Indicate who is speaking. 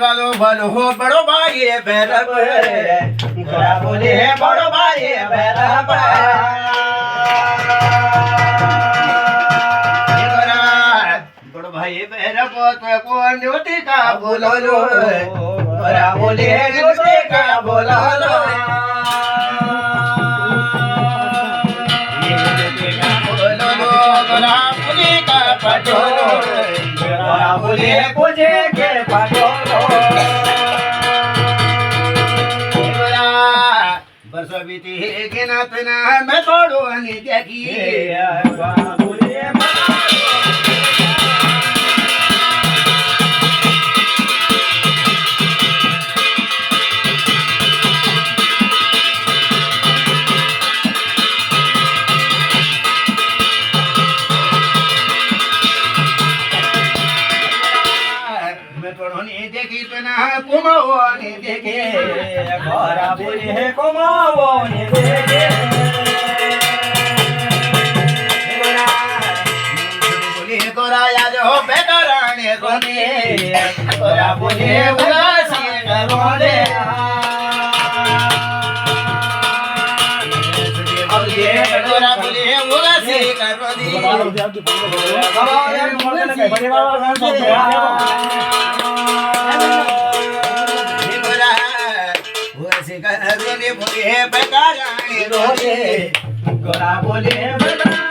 Speaker 1: वालो बोलो हो बड़ो भाई भैरव गोरा बोले बड़ो भाई भैरव बड़ो भाई भैरव तो कौन ड्यूटी का बोलो लो गोरा बोले ड्यूटी का बोलो लो पटोलो गोरा बोले पूजे के पटोलो गोरा बरसों बीती के नातना मैं तोड़ो नहीं देखी गोरा बोले देखी तो ना कुमाओ ने देखे गोरा बोले कुमाओ ने देखे बोले गोरा याद हो बेकराने कोने गोरा बोले उदासी करोने अब ये गोरा बोले उदासी करोने गोरा बोले